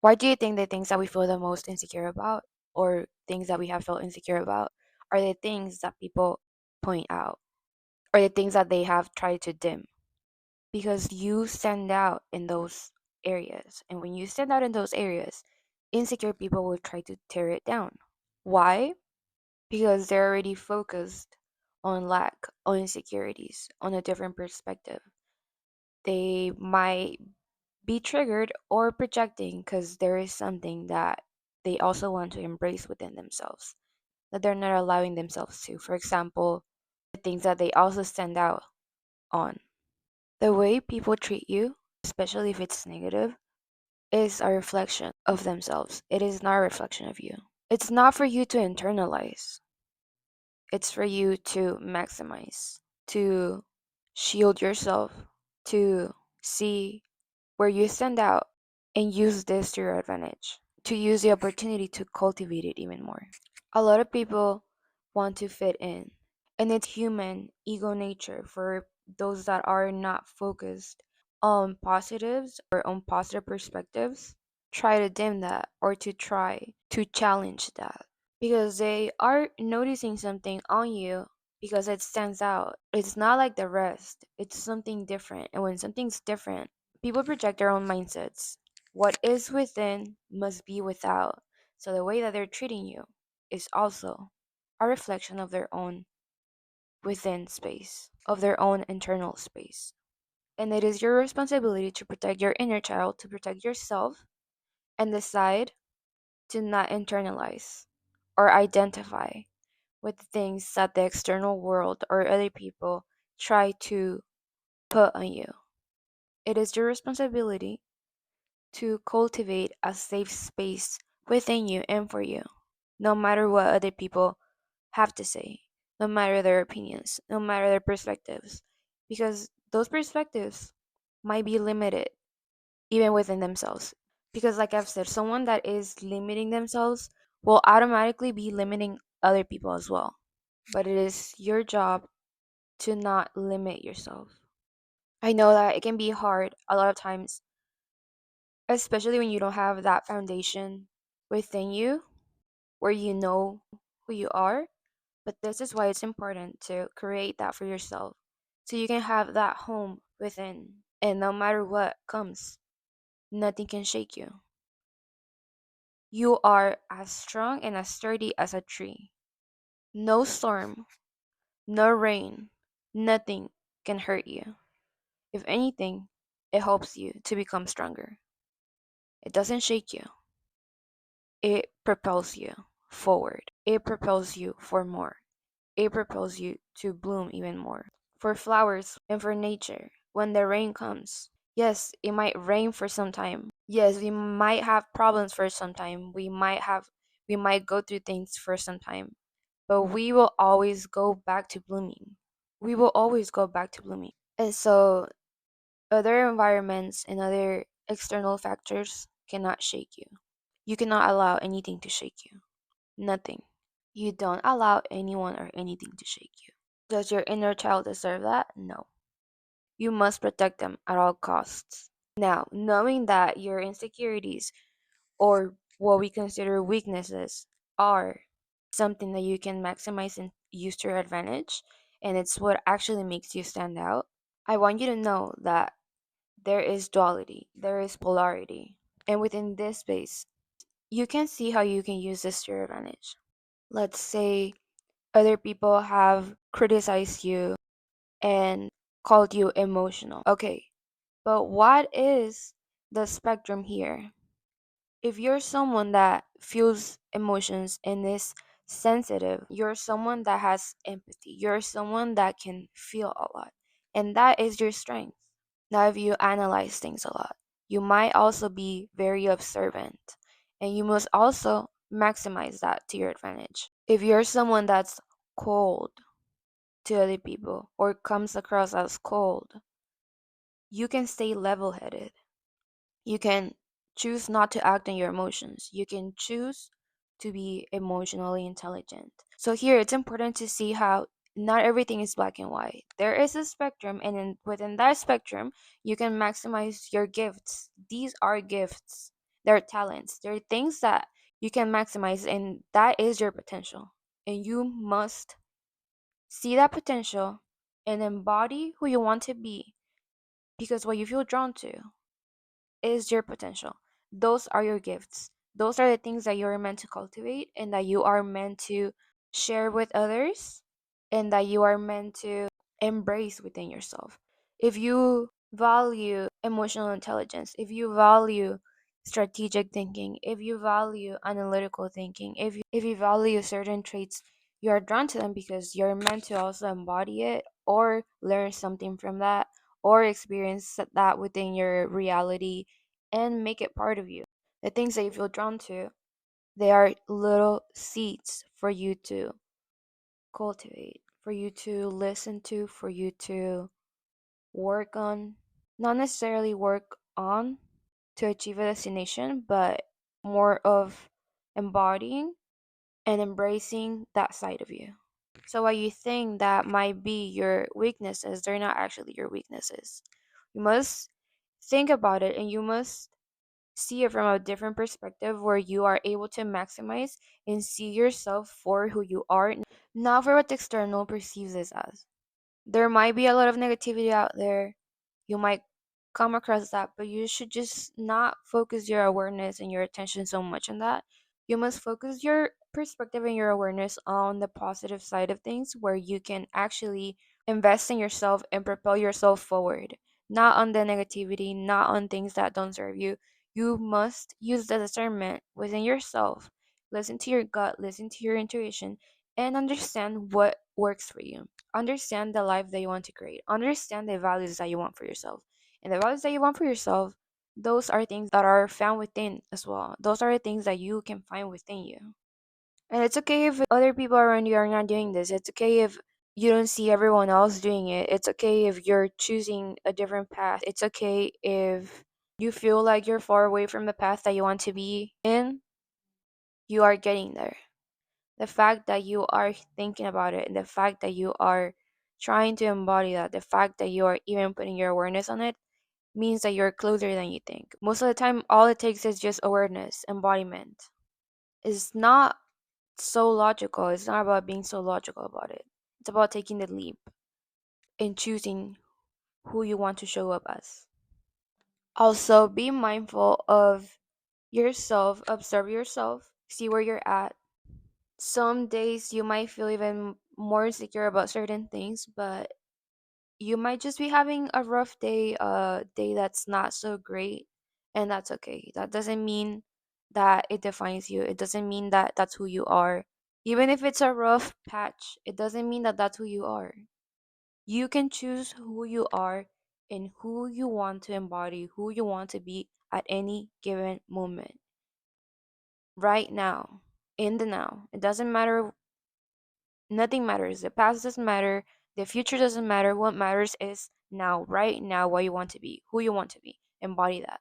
Why do you think the things that we feel the most insecure about, or things that we have felt insecure about, are the things that people point out, or the things that they have tried to dim? Because you stand out in those areas. And when you stand out in those areas, insecure people will try to tear it down. Why? Because they're already focused on lack, on insecurities, on a different perspective. They might be triggered or projecting because there is something that they also want to embrace within themselves that they're not allowing themselves to. For example, the things that they also stand out on. The way people treat you, especially if it's negative, is a reflection of themselves. It is not a reflection of you. It's not for you to internalize, it's for you to maximize, to shield yourself, to see where you stand out and use this to your advantage, to use the opportunity to cultivate it even more. A lot of people want to fit in, and it's human ego nature for those that are not focused on positives or on positive perspectives, try to dim that or to try to challenge that because they are noticing something on you because it stands out. It's not like the rest, it's something different. And when something's different, people project their own mindsets. What is within must be without. So the way that they're treating you is also a reflection of their own within space, of their own internal space. And it is your responsibility to protect your inner child, to protect yourself, and decide to not internalize or identify with the things that the external world or other people try to put on you. It is your responsibility to cultivate a safe space within you and for you, no matter what other people have to say, no matter their opinions, no matter their perspectives, because those perspectives might be limited even within themselves. Because, like I've said, someone that is limiting themselves will automatically be limiting other people as well. But it is your job to not limit yourself. I know that it can be hard a lot of times, especially when you don't have that foundation within you where you know who you are. But this is why it's important to create that for yourself so you can have that home within. And no matter what comes, nothing can shake you. You are as strong and as sturdy as a tree. No storm, no rain, nothing can hurt you. If anything, it helps you to become stronger. It doesn't shake you, it propels you forward. It propels you for more. It propels you to bloom even more. For flowers and for nature, when the rain comes, yes, it might rain for some time. Yes, we might have problems for some time. We might go through things for some time. But we will always go back to blooming. We will always go back to blooming. And so other environments and other external factors cannot shake you. You cannot allow anything to shake you. Nothing. You don't allow anyone or anything to shake you. Does your inner child deserve that? No. You must protect them at all costs. Now, knowing that your insecurities or what we consider weaknesses are something that you can maximize and use to your advantage, and it's what actually makes you stand out, I want you to know that there is duality, there is polarity. And within this space, you can see how you can use this to your advantage. Let's say other people have criticized you and called you emotional. Okay, but what is the spectrum here? If you're someone that feels emotions and is sensitive, you're someone that has empathy, you're someone that can feel a lot, and that is your strength. Now, if you analyze things a lot, you might also be very observant, and you must also maximize that to your advantage. If you're someone that's cold to other people or comes across as cold, you can stay level headed. You can choose not to act on your emotions. You can choose to be emotionally intelligent. So, here it's important to see how not everything is black and white. There is a spectrum, and within that spectrum, you can maximize your gifts. These are gifts. They're talents. They're things that you can maximize, and that is your potential. And you must see that potential and embody who you want to be, because what you feel drawn to is your potential. Those are your gifts. Those are the things that you're meant to cultivate and that you are meant to share with others and that you are meant to embrace within yourself. If you value emotional intelligence, if you value strategic thinking, if you value analytical thinking, if you value certain traits, you are drawn to them because you're meant to also embody it or learn something from that or experience that within your reality and make it part of you. The things that you feel drawn to, they are little seeds for you to cultivate, for you to listen to, for you to work on. Not necessarily work on to achieve a destination, but more of embodying and embracing that side of you. So, what you think that might be your weaknesses, they're not actually your weaknesses. You must think about it and you must see it from a different perspective where you are able to maximize and see yourself for who you are, not for what the external perceives it as. There might be a lot of negativity out there. You might come across that, but you should just not focus your awareness and your attention so much on that. You must focus your perspective and your awareness on the positive side of things where you can actually invest in yourself and propel yourself forward, not on the negativity, not on things that don't serve you. You must use the discernment within yourself. Listen to your gut, listen to your intuition, and understand what works for you. Understand the life that you want to create. Understand the values that you want for yourself. And the values that you want for yourself, those are things that are found within as well. Those are the things that you can find within you. And it's okay if other people around you are not doing this. It's okay if you don't see everyone else doing it. It's okay if you're choosing a different path. It's okay if you feel like you're far away from the path that you want to be in. You are getting there. The fact that you are thinking about it and the fact that you are trying to embody that, the fact that you are even putting your awareness on it, means that you're closer than you think. Most of the time, all it takes is just awareness, embodiment. It's not so logical. It's not about being so logical about it. It's about taking the leap and choosing who you want to show up as. Also, be mindful of yourself, observe yourself, see where you're at. Some days you might feel even more insecure about certain things, but you might just be having a rough day, a day that's not so great, and that's okay. That doesn't mean that it defines you. It doesn't mean that that's who you are. Even if it's a rough patch, it doesn't mean that that's who you are. You can choose who you are and who you want to embody, who you want to be at any given moment. Right now, in the now. It doesn't matter. Nothing matters. The past doesn't matter. The future doesn't matter. What matters is now, right now, what you want to be, who you want to be. Embody that.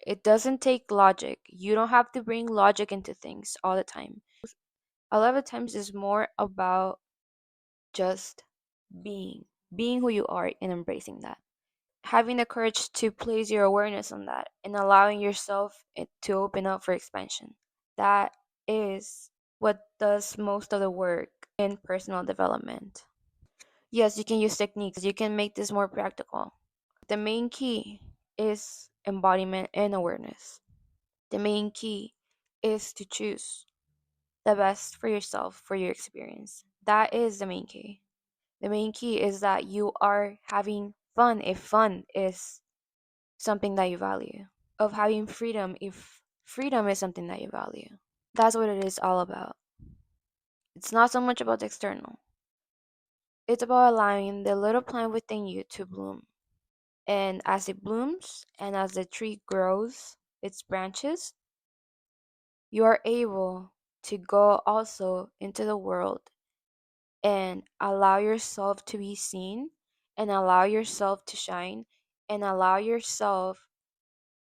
It doesn't take logic. You don't have to bring logic into things all the time. A lot of times it's more about just being who you are and embracing that. Having the courage to place your awareness on that and allowing yourself to open up for expansion. That is what does most of the work in personal development. Yes, you can use techniques. You can make this more practical. The main key is embodiment and awareness. The main key is to choose the best for yourself, for your experience. That is the main key. The main key is that you are having fun if fun is something that you value, of having freedom if freedom is something that you value. That's what it is all about. It's not so much about the external, it's about allowing the little plant within you to bloom. And as it blooms and as the tree grows its branches, you are able to go also into the world and allow yourself to be seen and allow yourself to shine and allow yourself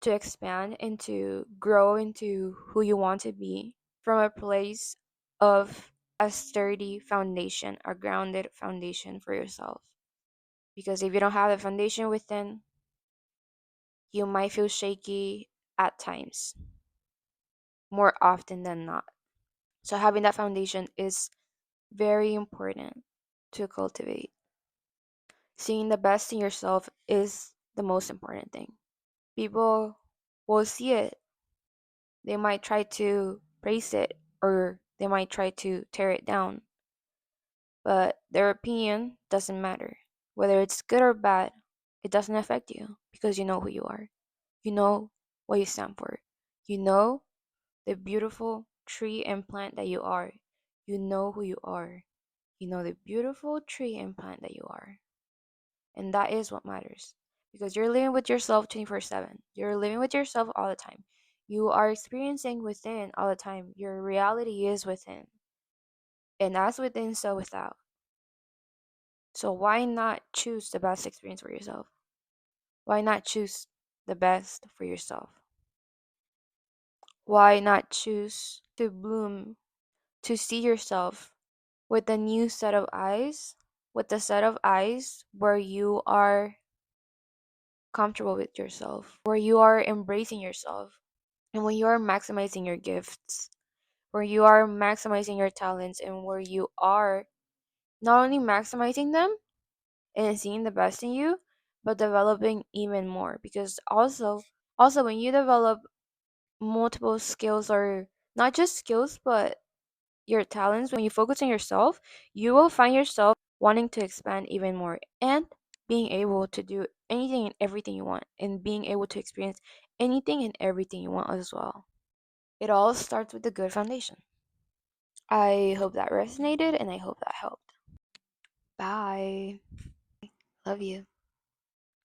to expand and to grow into who you want to be from a place of a sturdy foundation, a grounded foundation for yourself. Because if you don't have a foundation within, you might feel shaky at times, more often than not. So having that foundation is very important to cultivate. Seeing the best in yourself is the most important thing. People will see it. They might try to praise it or they might try to tear it down, but their opinion doesn't matter. Whether it's good or bad, it doesn't affect you because you know who you are. You know what you stand for. You know the beautiful tree and plant that you are. You know who you are. You know the beautiful tree and plant that you are. And that is what matters. Because you're living with yourself 24/7. You're living with yourself all the time. You are experiencing within all the time. Your reality is within. And as within, so without. So why not choose the best experience for yourself? Why not choose the best for yourself? Why not choose to bloom, to see yourself with a new set of eyes, with a set of eyes where you are comfortable with yourself, where you are embracing yourself, and when you are maximizing your gifts, where you are maximizing your talents, and where you are not only maximizing them and seeing the best in you, but developing even more. Because also when you develop multiple skills, or not just skills, but your talents, when you focus on yourself, you will find yourself wanting to expand even more and being able to do anything and everything you want and being able to experience anything and everything you want as well. It all starts with a good foundation. I hope that resonated and I hope that helped. Bye. Love you.